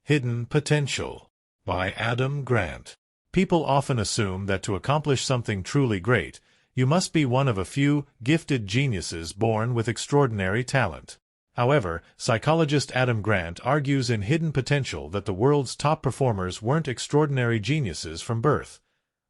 Hidden Potential by Adam Grant. People often assume that to accomplish something truly great, you must be one of a few gifted geniuses born with extraordinary talent. However, psychologist Adam Grant argues in Hidden Potential that the world's top performers weren't extraordinary geniuses from birth.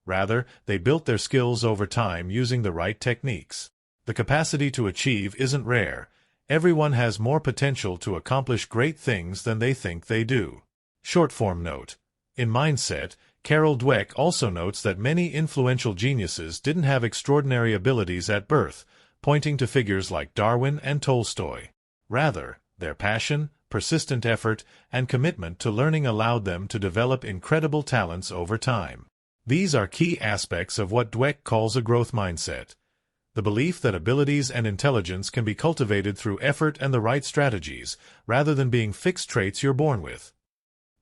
Rather, they built their skills over time using the right techniques. The capacity to achieve isn't rare. Everyone has more potential to accomplish great things than they think they do. Short-form note. In Mindset, Carol Dweck also notes that many influential geniuses didn't have extraordinary abilities at birth, pointing to figures like Darwin and Tolstoy. Rather, their passion, persistent effort, and commitment to learning allowed them to develop incredible talents over time. These are key aspects of what Dweck calls a growth mindset. The belief that abilities and intelligence can be cultivated through effort and the right strategies, rather than being fixed traits you're born with.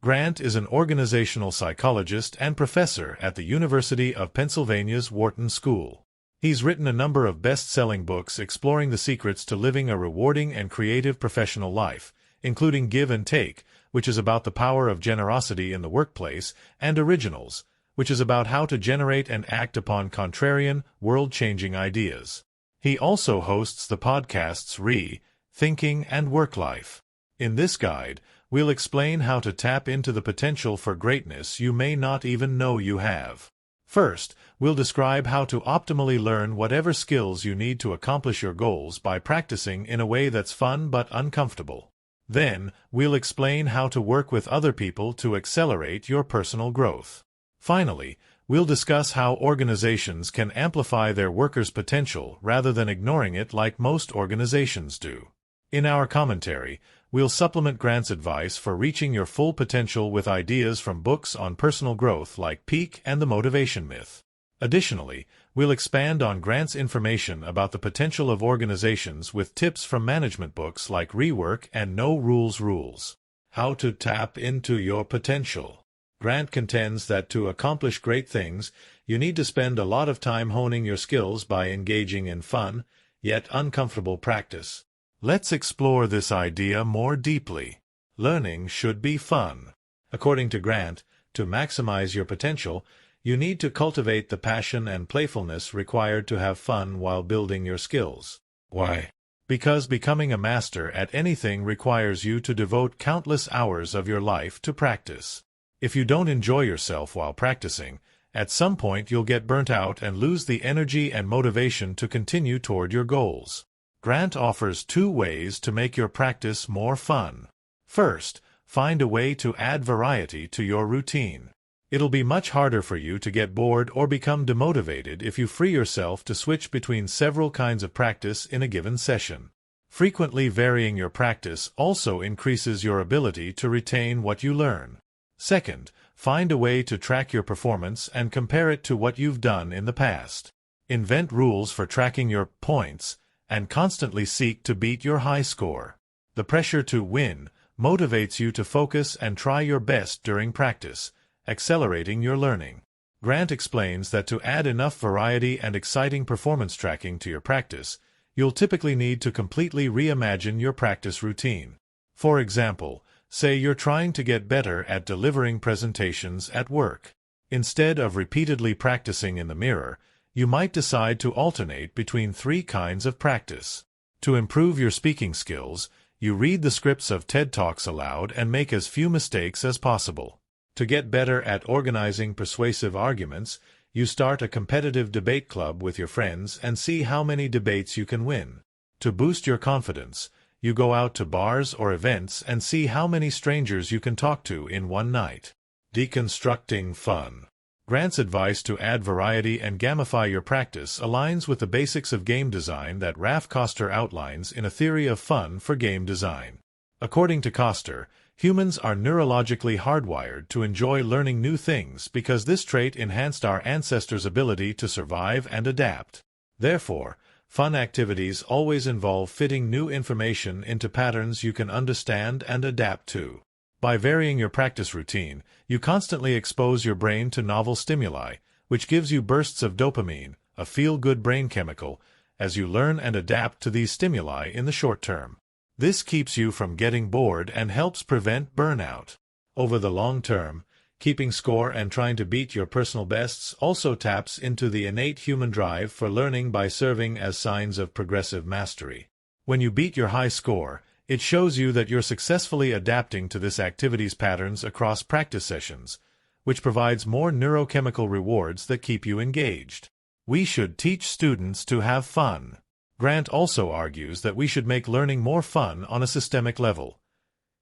Grant is an organizational psychologist and professor at the University of Pennsylvania's Wharton School. He's written a number of best-selling books exploring the secrets to living a rewarding and creative professional life, including Give and Take, which is about the power of generosity in the workplace, and Originals, which is about how to generate and act upon contrarian, world-changing ideas. He also hosts the podcasts Thinking and Work Life. In this guide, we'll explain how to tap into the potential for greatness you may not even know you have. First, we'll describe how to optimally learn whatever skills you need to accomplish your goals by practicing in a way that's fun but uncomfortable. Then, we'll explain how to work with other people to accelerate your personal growth. Finally, we'll discuss how organizations can amplify their workers' potential rather than ignoring it like most organizations do. In our commentary, we'll supplement Grant's advice for reaching your full potential with ideas from books on personal growth like Peak and the Motivation Myth. Additionally, we'll expand on Grant's information about the potential of organizations with tips from management books like Rework and No Rules Rules. How to tap into your potential. Grant contends that to accomplish great things, you need to spend a lot of time honing your skills by engaging in fun, yet uncomfortable practice. Let's explore this idea more deeply. Learning should be fun. According to Grant, to maximize your potential, you need to cultivate the passion and playfulness required to have fun while building your skills. Why? Because becoming a master at anything requires you to devote countless hours of your life to practice. If you don't enjoy yourself while practicing, at some point you'll get burnt out and lose the energy and motivation to continue toward your goals. Grant offers 2 ways to make your practice more fun. First, find a way to add variety to your routine. It'll be much harder for you to get bored or become demotivated if you free yourself to switch between several kinds of practice in a given session. Frequently varying your practice also increases your ability to retain what you learn. Second, find a way to track your performance and compare it to what you've done in the past. Invent rules for tracking your points, and constantly seek to beat your high score. The pressure to win motivates you to focus and try your best during practice, accelerating your learning. Grant explains that to add enough variety and exciting performance tracking to your practice, you'll typically need to completely reimagine your practice routine. For example, say you're trying to get better at delivering presentations at work. Instead of repeatedly practicing in the mirror, you might decide to alternate between 3 kinds of practice. To improve your speaking skills, you read the scripts of TED Talks aloud and make as few mistakes as possible. To get better at organizing persuasive arguments, you start a competitive debate club with your friends and see how many debates you can win. To boost your confidence, you go out to bars or events and see how many strangers you can talk to in one night. Deconstructing fun. Grant's advice to add variety and gamify your practice aligns with the basics of game design that Ralph Koster outlines in A Theory of Fun for Game Design. According to Koster, humans are neurologically hardwired to enjoy learning new things because this trait enhanced our ancestors' ability to survive and adapt. Therefore, fun activities always involve fitting new information into patterns you can understand and adapt to. By varying your practice routine, you constantly expose your brain to novel stimuli, which gives you bursts of dopamine, a feel-good brain chemical, as you learn and adapt to these stimuli in the short term. This keeps you from getting bored and helps prevent burnout. Over the long term, keeping score and trying to beat your personal bests also taps into the innate human drive for learning by serving as signs of progressive mastery. When you beat your high score, it shows you that you're successfully adapting to this activity's patterns across practice sessions, which provides more neurochemical rewards that keep you engaged. We should teach students to have fun. Grant also argues that we should make learning more fun on a systemic level.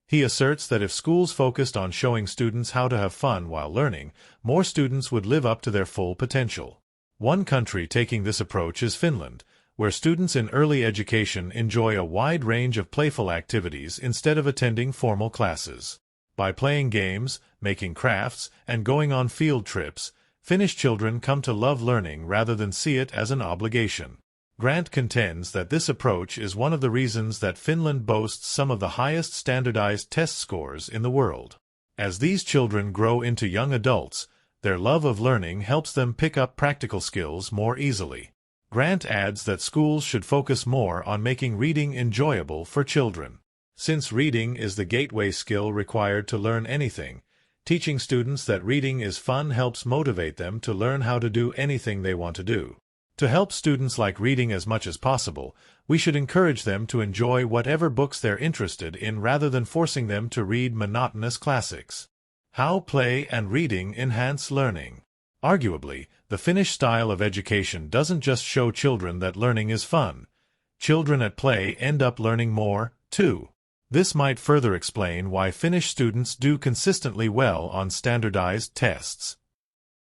He asserts that if schools focused on showing students how to have fun while learning, more students would live up to their full potential. One country taking this approach is Finland, where students in early education enjoy a wide range of playful activities instead of attending formal classes. By playing games, making crafts, and going on field trips, Finnish children come to love learning rather than see it as an obligation. Grant contends that this approach is one of the reasons that Finland boasts some of the highest standardized test scores in the world. As these children grow into young adults, their love of learning helps them pick up practical skills more easily. Grant adds that schools should focus more on making reading enjoyable for children. Since reading is the gateway skill required to learn anything, teaching students that reading is fun helps motivate them to learn how to do anything they want to do. To help students like reading as much as possible, we should encourage them to enjoy whatever books they're interested in rather than forcing them to read monotonous classics. How play and reading enhance learning. Arguably, the Finnish style of education doesn't just show children that learning is fun. Children at play end up learning more, too. This might further explain why Finnish students do consistently well on standardized tests.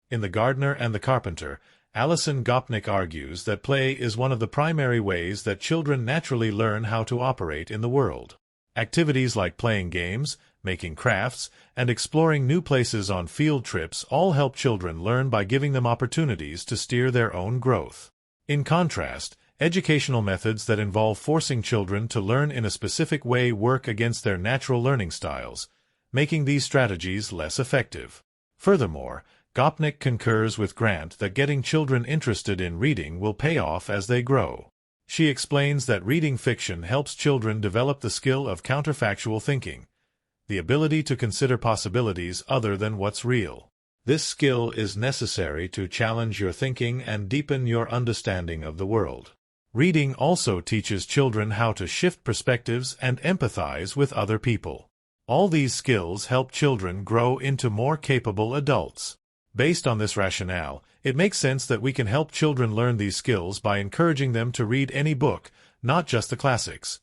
In The Gardener and the Carpenter, Alison Gopnik argues that play is one of the primary ways that children naturally learn how to operate in the world. Activities like playing games, making crafts, and exploring new places on field trips all help children learn by giving them opportunities to steer their own growth. In contrast, educational methods that involve forcing children to learn in a specific way work against their natural learning styles, making these strategies less effective. Furthermore, Gopnik concurs with Grant that getting children interested in reading will pay off as they grow. She explains that reading fiction helps children develop the skill of counterfactual thinking, the ability to consider possibilities other than what's real. This skill is necessary to challenge your thinking and deepen your understanding of the world. Reading also teaches children how to shift perspectives and empathize with other people. All these skills help children grow into more capable adults. Based on this rationale, it makes sense that we can help children learn these skills by encouraging them to read any book, not just the classics.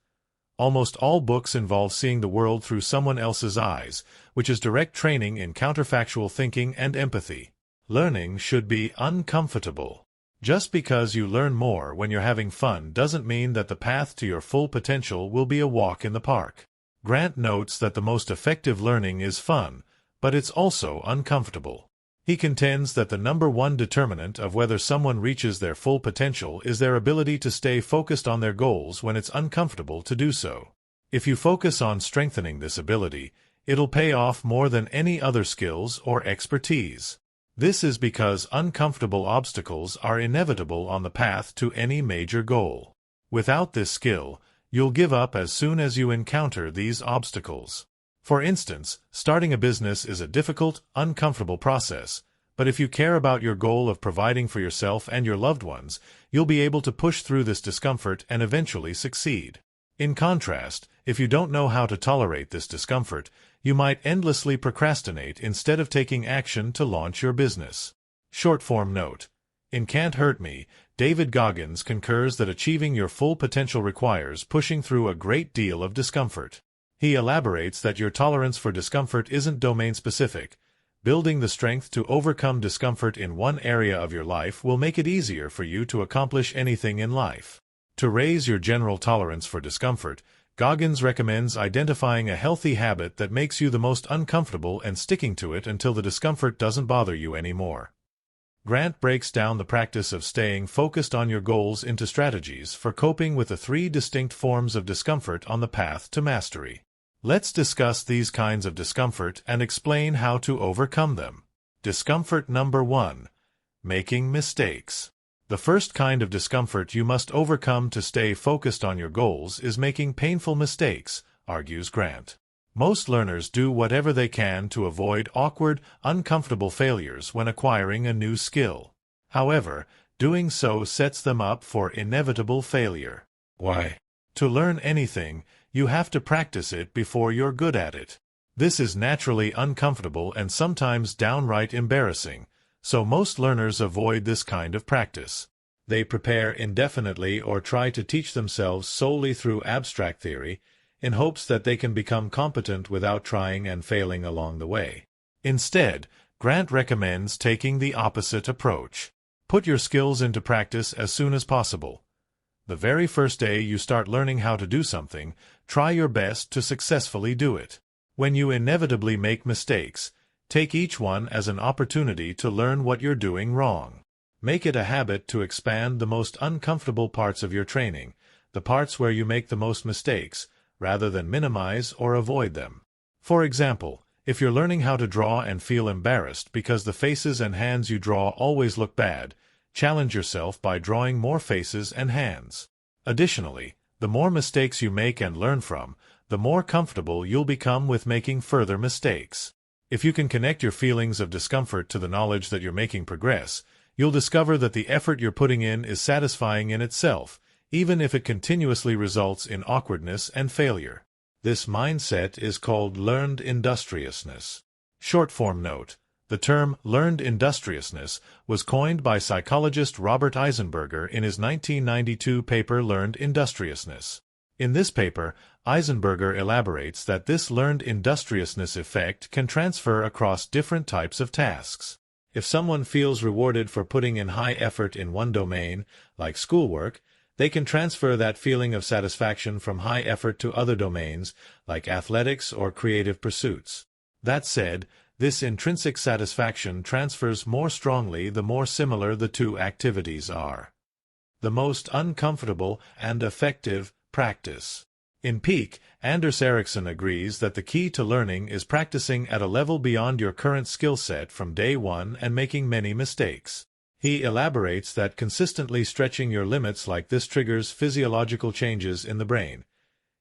Almost all books involve seeing the world through someone else's eyes, which is direct training in counterfactual thinking and empathy. Learning should be uncomfortable. Just because you learn more when you're having fun doesn't mean that the path to your full potential will be a walk in the park. Grant notes that the most effective learning is fun, but it's also uncomfortable. He contends that the number one determinant of whether someone reaches their full potential is their ability to stay focused on their goals when it's uncomfortable to do so. If you focus on strengthening this ability, it'll pay off more than any other skills or expertise. This is because uncomfortable obstacles are inevitable on the path to any major goal. Without this skill, you'll give up as soon as you encounter these obstacles. For instance, starting a business is a difficult, uncomfortable process, but if you care about your goal of providing for yourself and your loved ones, you'll be able to push through this discomfort and eventually succeed. In contrast, if you don't know how to tolerate this discomfort, you might endlessly procrastinate instead of taking action to launch your business. Short-form note. In Can't Hurt Me, David Goggins concurs that achieving your full potential requires pushing through a great deal of discomfort. He elaborates that your tolerance for discomfort isn't domain-specific. Building the strength to overcome discomfort in one area of your life will make it easier for you to accomplish anything in life. To raise your general tolerance for discomfort, Goggins recommends identifying a healthy habit that makes you the most uncomfortable and sticking to it until the discomfort doesn't bother you anymore. Grant breaks down the practice of staying focused on your goals into strategies for coping with the 3 distinct forms of discomfort on the path to mastery. Let's discuss these kinds of discomfort and explain how to overcome them. Discomfort number 1. Making mistakes. The first kind of discomfort you must overcome to stay focused on your goals is making painful mistakes, argues Grant. Most learners do whatever they can to avoid awkward, uncomfortable failures when acquiring a new skill. However, doing so sets them up for inevitable failure. Why? To learn anything, you have to practice it before you're good at it. This is naturally uncomfortable and sometimes downright embarrassing, so most learners avoid this kind of practice. They prepare indefinitely or try to teach themselves solely through abstract theory, in hopes that they can become competent without trying and failing along the way. Instead, Grant recommends taking the opposite approach. Put your skills into practice as soon as possible. The very first day you start learning how to do something, try your best to successfully do it. When you inevitably make mistakes, take each one as an opportunity to learn what you're doing wrong. Make it a habit to expand the most uncomfortable parts of your training, the parts where you make the most mistakes, rather than minimize or avoid them. For example, if you're learning how to draw and feel embarrassed because the faces and hands you draw always look bad, challenge yourself by drawing more faces and hands. Additionally, the more mistakes you make and learn from, the more comfortable you'll become with making further mistakes. If you can connect your feelings of discomfort to the knowledge that you're making progress, you'll discover that the effort you're putting in is satisfying in itself, even if it continuously results in awkwardness and failure. This mindset is called learned industriousness. Short-form note: the term learned industriousness was coined by psychologist Robert Eisenberger in his 1992 paper Learned Industriousness. In this paper, Eisenberger elaborates that this learned industriousness effect can transfer across different types of tasks. If someone feels rewarded for putting in high effort in one domain, like schoolwork, they can transfer that feeling of satisfaction from high effort to other domains, like athletics or creative pursuits. That said, this intrinsic satisfaction transfers more strongly the more similar the two activities are. The most uncomfortable and effective practice. In Peak, Anders Ericsson agrees that the key to learning is practicing at a level beyond your current skill set from day one and making many mistakes. He elaborates that consistently stretching your limits like this triggers physiological changes in the brain.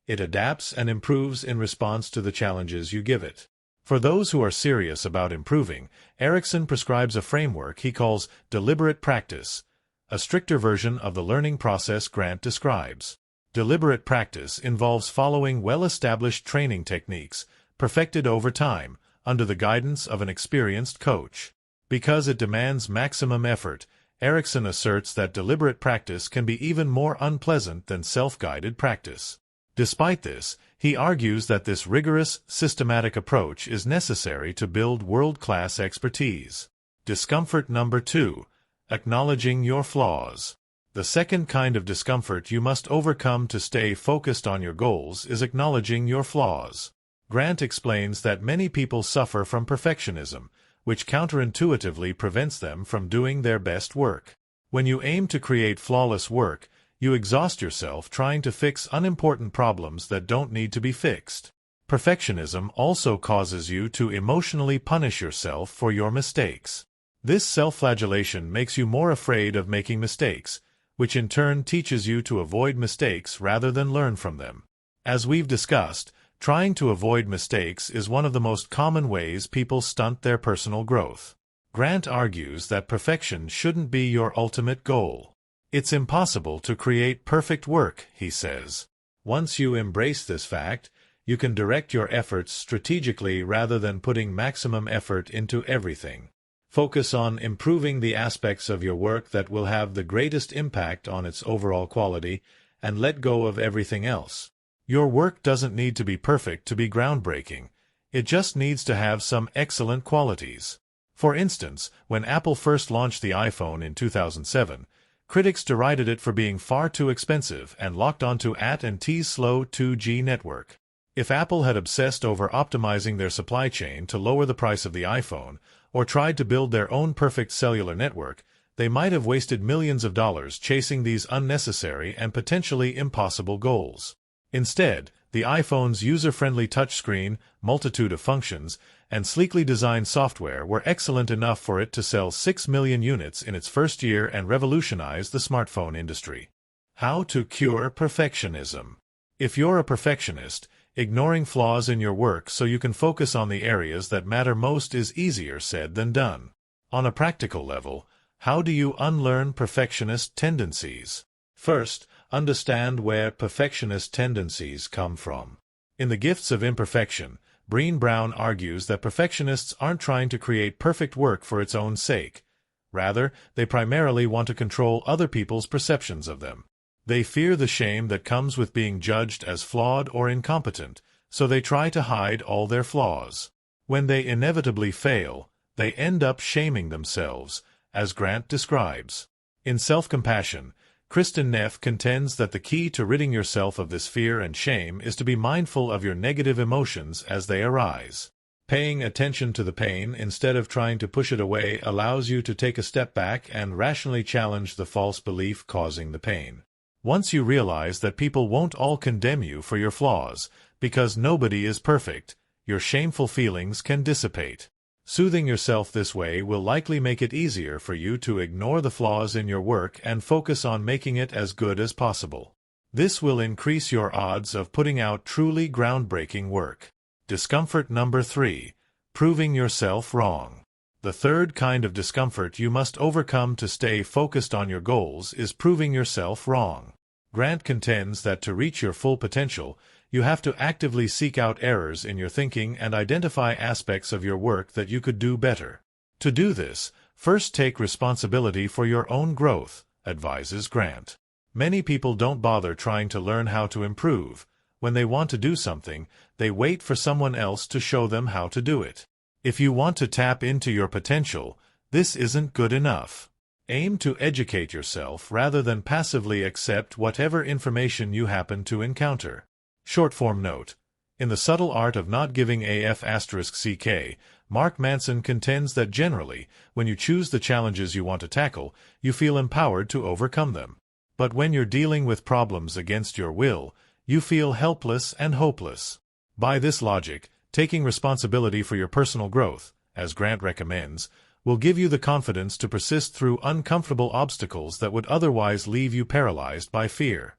It adapts and improves in response to the challenges you give it. For those who are serious about improving, Ericsson prescribes a framework he calls deliberate practice, a stricter version of the learning process Grant describes. Deliberate practice involves following well-established training techniques, perfected over time, under the guidance of an experienced coach. Because it demands maximum effort, Ericsson asserts that deliberate practice can be even more unpleasant than self-guided practice. Despite this, he argues that this rigorous, systematic approach is necessary to build world-class expertise. Discomfort number 2. Acknowledging your flaws. The second kind of discomfort you must overcome to stay focused on your goals is acknowledging your flaws. Grant explains that many people suffer from perfectionism, which counterintuitively prevents them from doing their best work. When you aim to create flawless work, you exhaust yourself trying to fix unimportant problems that don't need to be fixed. Perfectionism also causes you to emotionally punish yourself for your mistakes. This self-flagellation makes you more afraid of making mistakes, which in turn teaches you to avoid mistakes rather than learn from them. As we've discussed, trying to avoid mistakes is one of the most common ways people stunt their personal growth. Grant argues that perfection shouldn't be your ultimate goal. It's impossible to create perfect work, he says. Once you embrace this fact, you can direct your efforts strategically rather than putting maximum effort into everything. Focus on improving the aspects of your work that will have the greatest impact on its overall quality, and let go of everything else. Your work doesn't need to be perfect to be groundbreaking. It just needs to have some excellent qualities. For instance, when Apple first launched the iPhone in 2007, critics derided it for being far too expensive and locked onto AT&T's slow 2G network. If Apple had obsessed over optimizing their supply chain to lower the price of the iPhone, or tried to build their own perfect cellular network, they might have wasted millions of dollars chasing these unnecessary and potentially impossible goals. Instead, the iPhone's user-friendly touchscreen, multitude of functions, and sleekly designed software were excellent enough for it to sell 6 million units in its first year and revolutionize the smartphone industry. How to cure perfectionism. If you're a perfectionist, Ignoring flaws in your work so you can focus on the areas that matter most is easier said than done. On a practical level, how do you unlearn perfectionist tendencies? First, understand where perfectionist tendencies come from. In The Gifts of Imperfection, Brené Brown argues that perfectionists aren't trying to create perfect work for its own sake. Rather, they primarily want to control other people's perceptions of them. They fear the shame that comes with being judged as flawed or incompetent, so they try to hide all their flaws. When they inevitably fail, they end up shaming themselves, as Grant describes. In Self-Compassion, Kristin Neff contends that the key to ridding yourself of this fear and shame is to be mindful of your negative emotions as they arise. Paying attention to the pain instead of trying to push it away allows you to take a step back and rationally challenge the false belief causing the pain. Once you realize that people won't all condemn you for your flaws, because nobody is perfect, your shameful feelings can dissipate. Soothing yourself this way will likely make it easier for you to ignore the flaws in your work and focus on making it as good as possible. This will increase your odds of putting out truly groundbreaking work. Discomfort number 3. Proving yourself wrong. The third kind of discomfort you must overcome to stay focused on your goals is proving yourself wrong. Grant contends that to reach your full potential, you have to actively seek out errors in your thinking and identify aspects of your work that you could do better. To do this, first take responsibility for your own growth, advises Grant. Many people don't bother trying to learn how to improve. When they want to do something, they wait for someone else to show them how to do it. If you want to tap into your potential, this isn't good enough. Aim to educate yourself rather than passively accept whatever information you happen to encounter. Short-form note. In The Subtle Art of Not Giving a F***ck, Mark Manson contends that generally, when you choose the challenges you want to tackle, you feel empowered to overcome them. But when you're dealing with problems against your will, you feel helpless and hopeless. By this logic, taking responsibility for your personal growth, as Grant recommends, will give you the confidence to persist through uncomfortable obstacles that would otherwise leave you paralyzed by fear.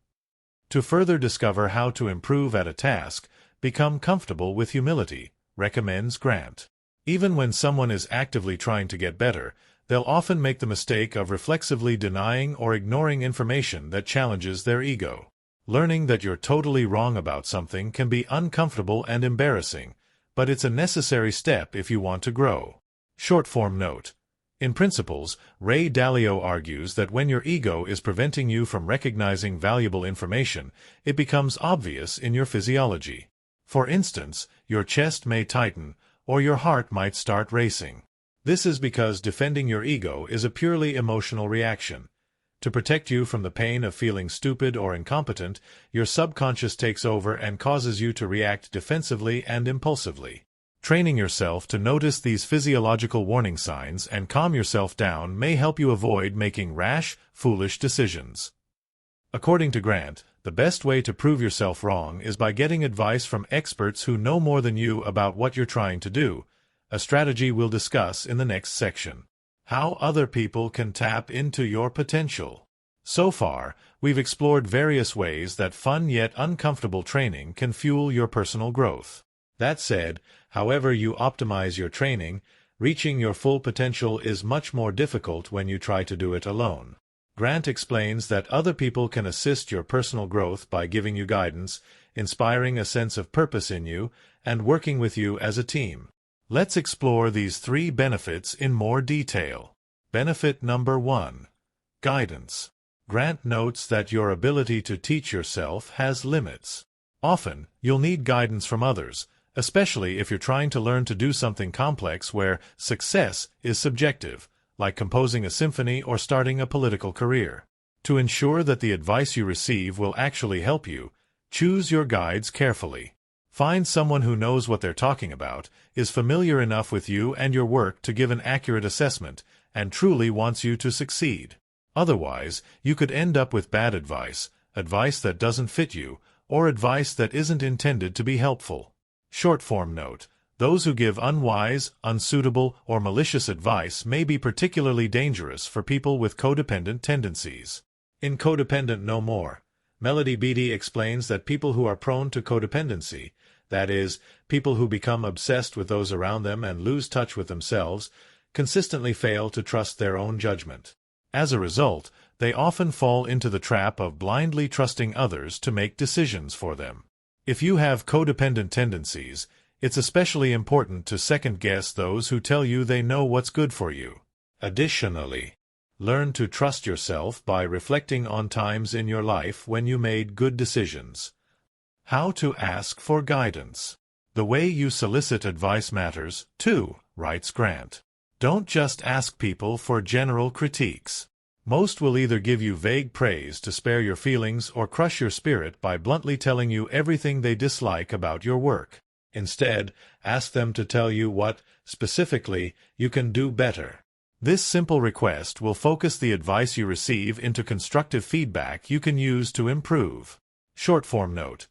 To further discover how to improve at a task, become comfortable with humility, recommends Grant. Even when someone is actively trying to get better, they'll often make the mistake of reflexively denying or ignoring information that challenges their ego. Learning that you're totally wrong about something can be uncomfortable and embarrassing, but it's a necessary step if you want to grow. Short-form note. In Principles, Ray Dalio argues that when your ego is preventing you from recognizing valuable information, it becomes obvious in your physiology. For instance, your chest may tighten, or your heart might start racing. This is because defending your ego is a purely emotional reaction. To protect you from the pain of feeling stupid or incompetent, your subconscious takes over and causes you to react defensively and impulsively. Training yourself to notice these physiological warning signs and calm yourself down may help you avoid making rash, foolish decisions. According to Grant, the best way to prove yourself wrong is by getting advice from experts who know more than you about what you're trying to do, a strategy we'll discuss in the next section. How other people can tap into your potential. So far, we've explored various ways that fun yet uncomfortable training can fuel your personal growth. That said, however you optimize your training, reaching your full potential is much more difficult when you try to do it alone. Grant explains that other people can assist your personal growth by giving you guidance, inspiring a sense of purpose in you, and working with you as a team. Let's explore these 3 benefits in more detail. Benefit number 1. Guidance. Grant notes that your ability to teach yourself has limits. Often, you'll need guidance from others, especially if you're trying to learn to do something complex where success is subjective, like composing a symphony or starting a political career. To ensure that the advice you receive will actually help you, choose your guides carefully. Find someone who knows what they're talking about, is familiar enough with you and your work to give an accurate assessment, and truly wants you to succeed. Otherwise, you could end up with bad advice, advice that doesn't fit you, or advice that isn't intended to be helpful. Short-form note. Those who give unwise, unsuitable, or malicious advice may be particularly dangerous for people with codependent tendencies. In Codependent No More, Melody Beattie explains that people who are prone to codependency, That is, people who become obsessed with those around them and lose touch with themselves consistently fail to trust their own judgment. As a result, they often fall into the trap of blindly trusting others to make decisions for them. If you have codependent tendencies, it's especially important to second-guess those who tell you they know what's good for you. Additionally, learn to trust yourself by reflecting on times in your life when you made good decisions. How to ask for guidance. The way you solicit advice matters, too, writes Grant. Don't just ask people for general critiques. Most will either give you vague praise to spare your feelings or crush your spirit by bluntly telling you everything they dislike about your work. Instead, ask them to tell you what, specifically, you can do better. This simple request will focus the advice you receive into constructive feedback you can use to improve. Short-form note.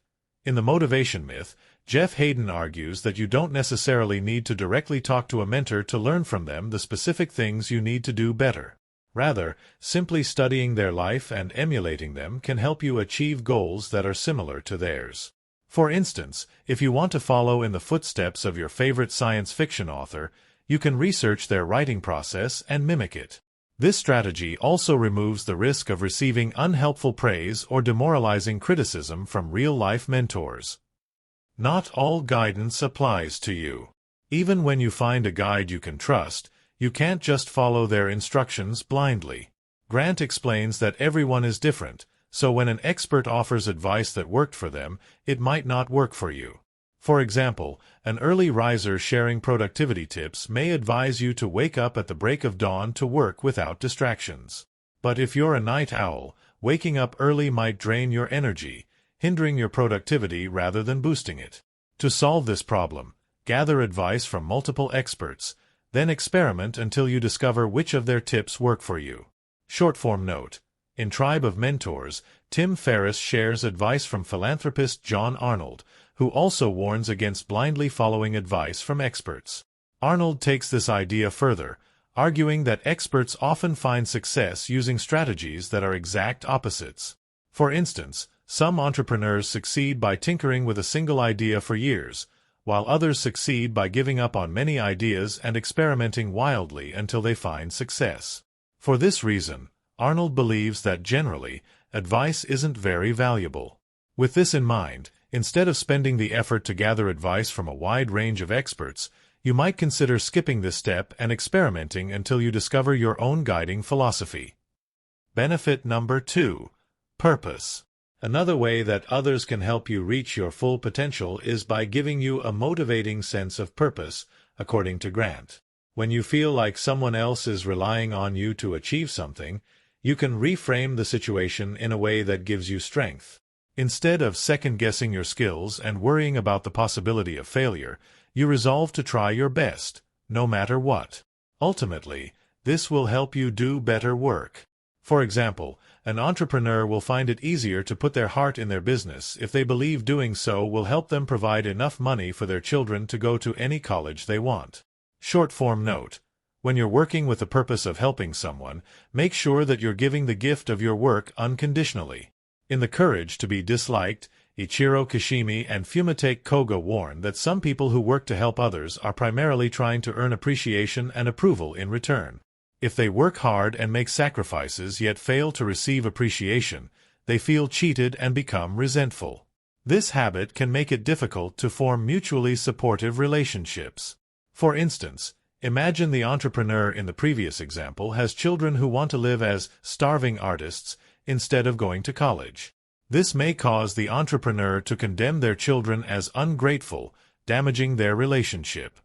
In The Motivation Myth, Jeff Hayden argues that you don't necessarily need to directly talk to a mentor to learn from them the specific things you need to do better. Rather, simply studying their life and emulating them can help you achieve goals that are similar to theirs. For instance, if you want to follow in the footsteps of your favorite science fiction author, you can research their writing process and mimic it. This strategy also removes the risk of receiving unhelpful praise or demoralizing criticism from real-life mentors. Not all guidance applies to you. Even when you find a guide you can trust, you can't just follow their instructions blindly. Grant explains that everyone is different, so when an expert offers advice that worked for them, it might not work for you. For example, an early riser sharing productivity tips may advise you to wake up at the break of dawn to work without distractions. But if you're a night owl, waking up early might drain your energy, hindering your productivity rather than boosting it. To solve this problem, gather advice from multiple experts, then experiment until you discover which of their tips work for you. Short-form note. In Tribe of Mentors, Tim Ferriss shares advice from philanthropist John Arnold, who also warns against blindly following advice from experts. Arnold takes this idea further, arguing that experts often find success using strategies that are exact opposites. For instance, some entrepreneurs succeed by tinkering with a single idea for years, while others succeed by giving up on many ideas and experimenting wildly until they find success. For this reason, Arnold believes that generally, advice isn't very valuable. With this in mind, instead of spending the effort to gather advice from a wide range of experts, you might consider skipping this step and experimenting until you discover your own guiding philosophy. Benefit number 2. Purpose. Another way that others can help you reach your full potential is by giving you a motivating sense of purpose, according to Grant. When you feel like someone else is relying on you to achieve something, you can reframe the situation in a way that gives you strength. Instead of second-guessing your skills and worrying about the possibility of failure, you resolve to try your best, no matter what. Ultimately, this will help you do better work. For example, an entrepreneur will find it easier to put their heart in their business if they believe doing so will help them provide enough money for their children to go to any college they want. Short-form note. When you're working with the purpose of helping someone, make sure that you're giving the gift of your work unconditionally. In The Courage to be Disliked, Ichiro Kishimi and Fumite Koga warn that some people who work to help others are primarily trying to earn appreciation and approval in return. If they work hard and make sacrifices yet fail to receive appreciation, they feel cheated and become resentful. This habit can make it difficult to form mutually supportive relationships. For instance, imagine the entrepreneur in the previous example has children who want to live as starving artists instead of going to college. This may cause the entrepreneur to condemn their children as ungrateful, damaging their relationship.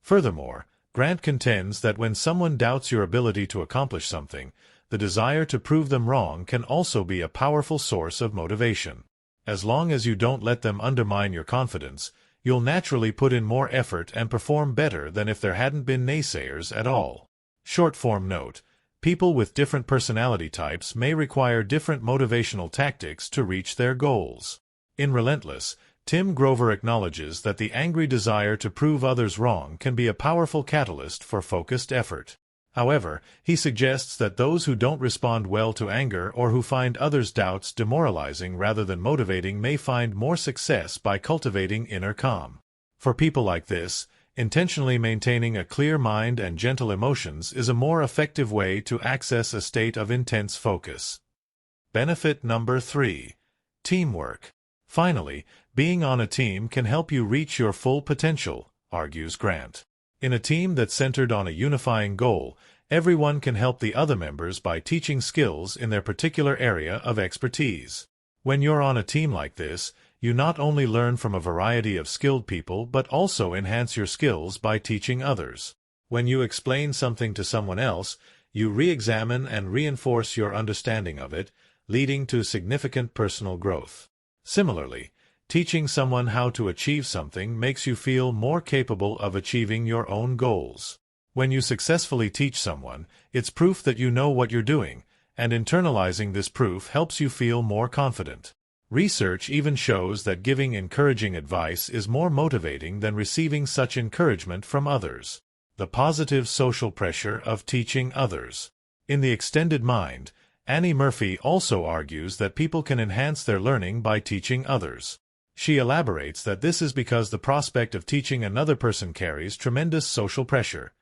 Furthermore, Grant contends that when someone doubts your ability to accomplish something, the desire to prove them wrong can also be a powerful source of motivation. As long as you don't let them undermine your confidence, you'll naturally put in more effort and perform better than if there hadn't been naysayers at all. Short-form note. People with different personality types may require different motivational tactics to reach their goals. In Relentless, Tim Grover acknowledges that the angry desire to prove others wrong can be a powerful catalyst for focused effort. However, he suggests that those who don't respond well to anger or who find others' doubts demoralizing rather than motivating may find more success by cultivating inner calm. For people like this, intentionally maintaining a clear mind and gentle emotions is a more effective way to access a state of intense focus. Benefit number 3. Teamwork. Finally, being on a team can help you reach your full potential, argues Grant. In a team that's centered on a unifying goal, everyone can help the other members by teaching skills in their particular area of expertise. When you're on a team like this, you not only learn from a variety of skilled people but also enhance your skills by teaching others. When you explain something to someone else, you re-examine and reinforce your understanding of it, leading to significant personal growth. Similarly, teaching someone how to achieve something makes you feel more capable of achieving your own goals. When you successfully teach someone, it's proof that you know what you're doing, and internalizing this proof helps you feel more confident. Research even shows that giving encouraging advice is more motivating than receiving such encouragement from others. The positive social pressure of teaching others. In The Extended Mind, Annie Murphy also argues that people can enhance their learning by teaching others. She elaborates that this is because the prospect of teaching another person carries tremendous social pressure.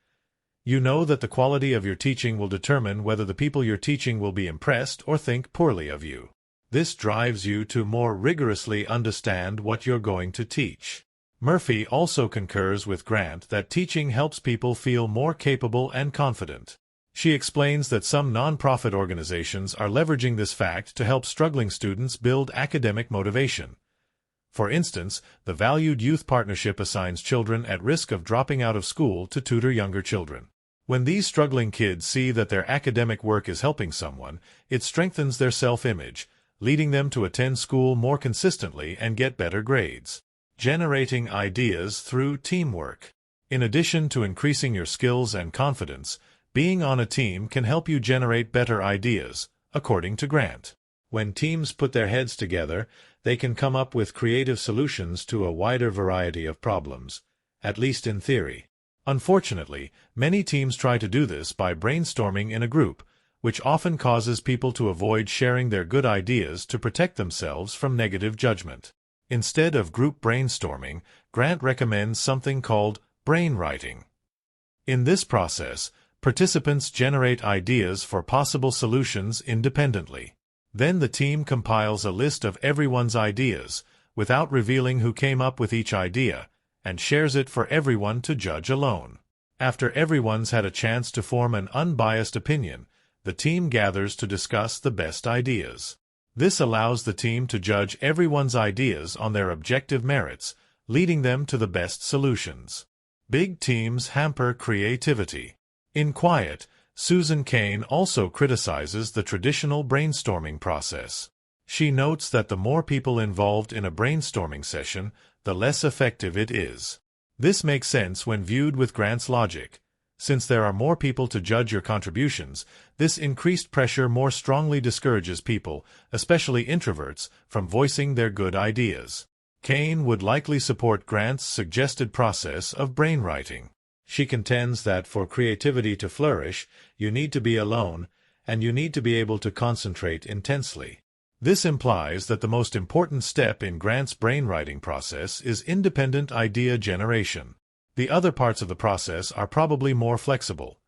You know that the quality of your teaching will determine whether the people you're teaching will be impressed or think poorly of you. This drives you to more rigorously understand what you're going to teach. Murphy also concurs with Grant that teaching helps people feel more capable and confident. She explains that some nonprofit organizations are leveraging this fact to help struggling students build academic motivation. For instance, the Valued Youth Partnership assigns children at risk of dropping out of school to tutor younger children. When these struggling kids see that their academic work is helping someone, it strengthens their self-image, leading them to attend school more consistently and get better grades. Generating ideas through teamwork. In addition to increasing your skills and confidence, being on a team can help you generate better ideas, according to Grant. When teams put their heads together, they can come up with creative solutions to a wider variety of problems, at least in theory. Unfortunately, many teams try to do this by brainstorming in a group, which often causes people to avoid sharing their good ideas to protect themselves from negative judgment. Instead of group brainstorming, Grant recommends something called brainwriting. In this process, participants generate ideas for possible solutions independently. Then the team compiles a list of everyone's ideas, without revealing who came up with each idea, and shares it for everyone to judge alone. After everyone's had a chance to form an unbiased opinion, the team gathers to discuss the best ideas. This allows the team to judge everyone's ideas on their objective merits, leading them to the best solutions. Big teams hamper creativity. In Quiet, Susan Cain also criticizes the traditional brainstorming process. She notes that the more people involved in a brainstorming session, the less effective it is. This makes sense when viewed with Grant's logic. Since there are more people to judge your contributions, this increased pressure more strongly discourages people, especially introverts, from voicing their good ideas. Cain would likely support Grant's suggested process of brainwriting. She contends that for creativity to flourish, you need to be alone, and you need to be able to concentrate intensely. This implies that the most important step in Grant's brainwriting process is independent idea generation. The other parts of the process are probably more flexible.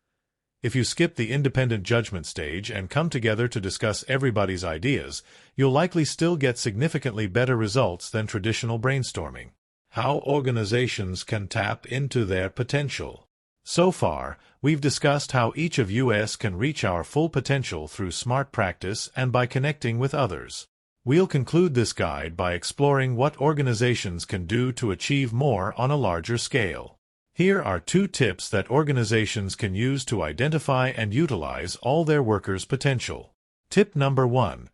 If you skip the independent judgment stage and come together to discuss everybody's ideas, you'll likely still get significantly better results than traditional brainstorming. How organizations can tap into their potential. So far, we've discussed how each of us can reach our full potential through smart practice and by connecting with others. We'll conclude this guide by exploring what organizations can do to achieve more on a larger scale. Here are 2 tips that organizations can use to identify and utilize all their workers' potential. Tip number 1.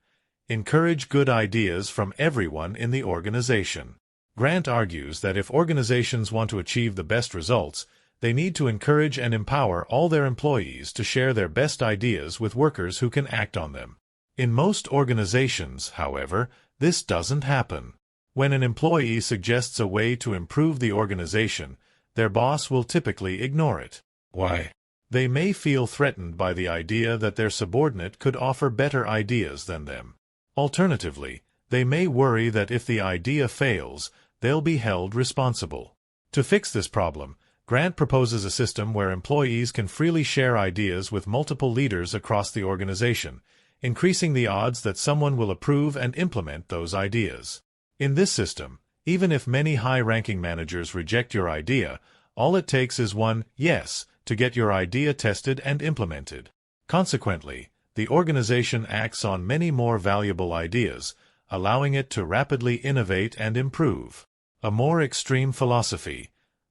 Encourage good ideas from everyone in the organization. Grant argues that if organizations want to achieve the best results, they need to encourage and empower all their employees to share their best ideas with workers who can act on them. In most organizations, however, this doesn't happen. When an employee suggests a way to improve the organization, their boss will typically ignore it. Why? They may feel threatened by the idea that their subordinate could offer better ideas than them. Alternatively, they may worry that if the idea fails, they'll be held responsible. To fix this problem, Grant proposes a system where employees can freely share ideas with multiple leaders across the organization, increasing the odds that someone will approve and implement those ideas. In this system, even if many high-ranking managers reject your idea, all it takes is one yes to get your idea tested and implemented. Consequently, the organization acts on many more valuable ideas, allowing it to rapidly innovate and improve. A more extreme philosophy: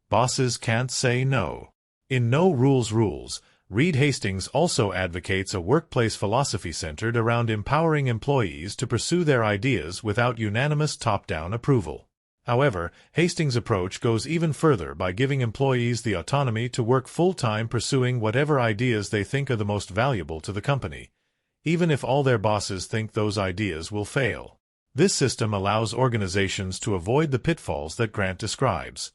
bosses can't say no. In No Rules Rules, Reed Hastings also advocates a workplace philosophy centered around empowering employees to pursue their ideas without unanimous top-down approval. However, Hastings' approach goes even further by giving employees the autonomy to work full-time pursuing whatever ideas they think are the most valuable to the company, even if all their bosses think those ideas will fail. This system allows organizations to avoid the pitfalls that Grant describes.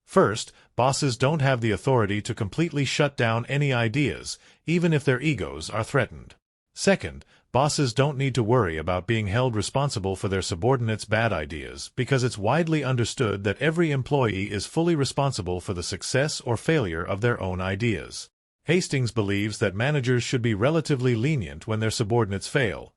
First, bosses don't have the authority to completely shut down any ideas, even if their egos are threatened. Second, bosses don't need to worry about being held responsible for their subordinates' bad ideas because it's widely understood that every employee is fully responsible for the success or failure of their own ideas. Hastings believes that managers should be relatively lenient when their subordinates fail.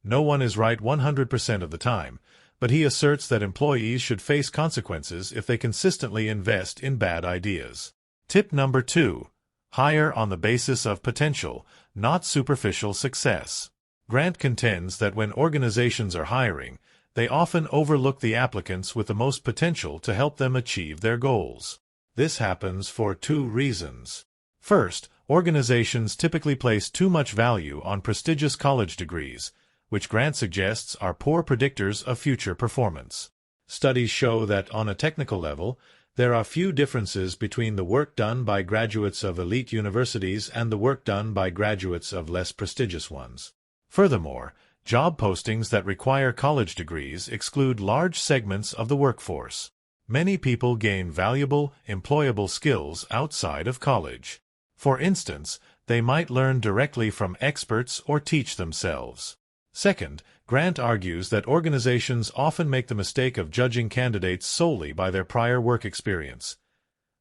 No one is right 100% of the time, but he asserts that employees should face consequences if they consistently invest in bad ideas. Tip number 2. Hire on the basis of potential, not superficial success. Grant contends that when organizations are hiring, they often overlook the applicants with the most potential to help them achieve their goals. This happens for two reasons. First, organizations typically place too much value on prestigious college degrees, which Grant suggests are poor predictors of future performance. Studies show that on a technical level, there are few differences between the work done by graduates of elite universities and the work done by graduates of less prestigious ones. Furthermore, job postings that require college degrees exclude large segments of the workforce. Many people gain valuable, employable skills outside of college. For instance, they might learn directly from experts or teach themselves. Second, Grant argues that organizations often make the mistake of judging candidates solely by their prior work experience,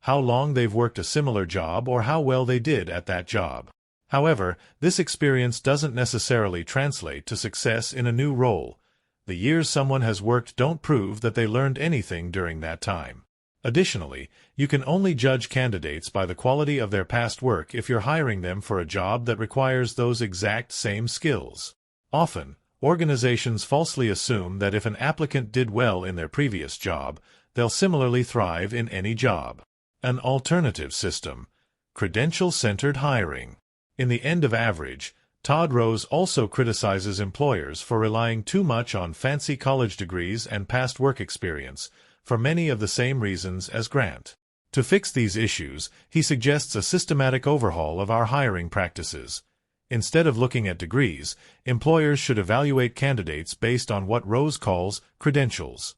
how long they've worked a similar job or how well they did at that job. However, this experience doesn't necessarily translate to success in a new role. The years someone has worked don't prove that they learned anything during that time. Additionally, you can only judge candidates by the quality of their past work if you're hiring them for a job that requires those exact same skills. Often, organizations falsely assume that if an applicant did well in their previous job, they'll similarly thrive in any job. An alternative system: credential-centered hiring. In The End of Average, Todd Rose also criticizes employers for relying too much on fancy college degrees and past work experience, for many of the same reasons as Grant. To fix these issues, he suggests a systematic overhaul of our hiring practices. Instead of looking at degrees, employers should evaluate candidates based on what Rose calls credentials.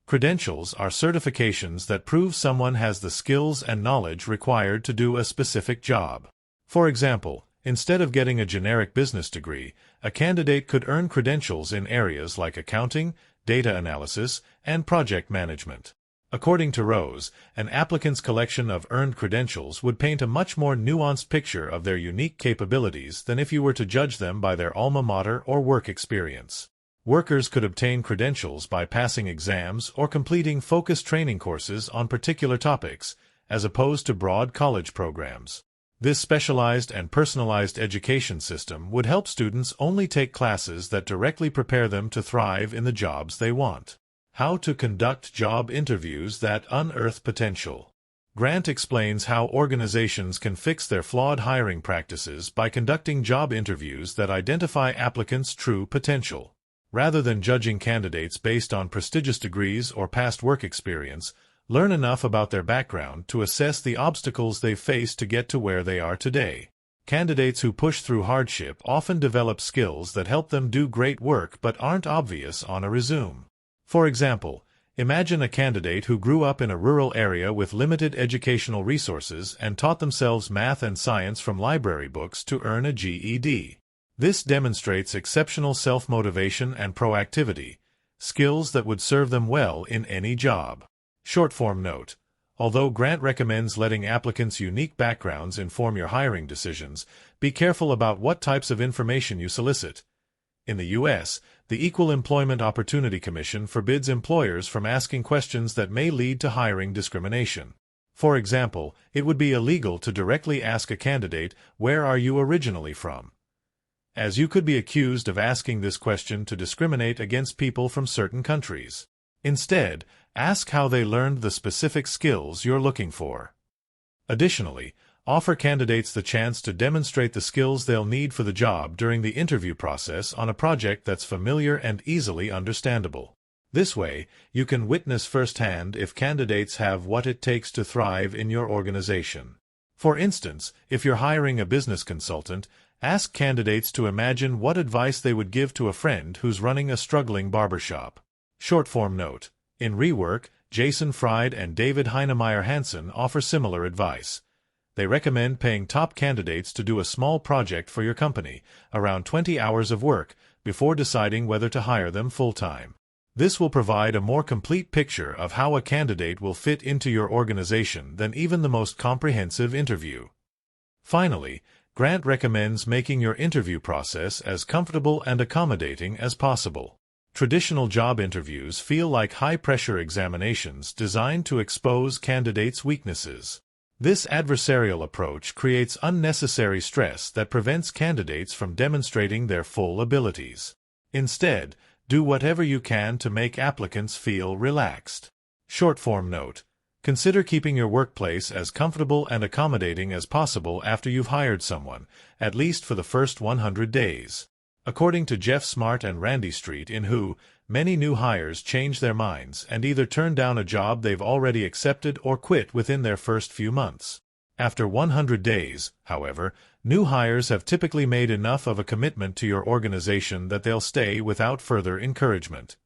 Credentials are certifications that prove someone has the skills and knowledge required to do a specific job. For example, instead of getting a generic business degree, a candidate could earn credentials in areas like accounting, data analysis, and project management. According to Rose, an applicant's collection of earned credentials would paint a much more nuanced picture of their unique capabilities than if you were to judge them by their alma mater or work experience. Workers could obtain credentials by passing exams or completing focused training courses on particular topics, as opposed to broad college programs. This specialized and personalized education system would help students only take classes that directly prepare them to thrive in the jobs they want. How to conduct job interviews that unearth potential. Grant explains how organizations can fix their flawed hiring practices by conducting job interviews that identify applicants' true potential. Rather than judging candidates based on prestigious degrees or past work experience, learn enough about their background to assess the obstacles they've faced to get to where they are today. Candidates who push through hardship often develop skills that help them do great work but aren't obvious on a resume. For example, Imagine a candidate who grew up in a rural area with limited educational resources and taught themselves math and science from library books to earn a GED. This demonstrates exceptional self-motivation and proactivity, skills that would serve them well in any job. Short-form note: although Grant recommends letting applicants' unique backgrounds inform your hiring decisions, be careful about what types of information you solicit. In the U.S., the Equal Employment Opportunity Commission forbids employers from asking questions that may lead to hiring discrimination. For example, it would be illegal to directly ask a candidate, "Where are you originally from?" as you could be accused of asking this question to discriminate against people from certain countries. Instead, ask how they learned the specific skills you're looking for. Additionally, offer candidates the chance to demonstrate the skills they'll need for the job during the interview process on a project that's familiar and easily understandable. This way, you can witness firsthand if candidates have what it takes to thrive in your organization. For instance, if you're hiring a business consultant, ask candidates to imagine what advice they would give to a friend who's running a struggling barbershop. Short-form note: in Rework, Jason Fried and David Heinemeier Hansen offer similar advice. They recommend paying top candidates to do a small project for your company, around 20 hours of work, before deciding whether to hire them full-time. This will provide a more complete picture of how a candidate will fit into your organization than even the most comprehensive interview. Finally, Grant recommends making your interview process as comfortable and accommodating as possible. Traditional job interviews feel like high-pressure examinations designed to expose candidates' weaknesses. This adversarial approach creates unnecessary stress that prevents candidates from demonstrating their full abilities. Instead, do whatever you can to make applicants feel relaxed. Short-form note: consider keeping your workplace as comfortable and accommodating as possible after you've hired someone, at least for the first 100 days. According to Jeff Smart and Randy Street in Who, many new hires change their minds and either turn down a job they've already accepted or quit within their first few months. After 100 days, however, new hires have typically made enough of a commitment to your organization that they'll stay without further encouragement.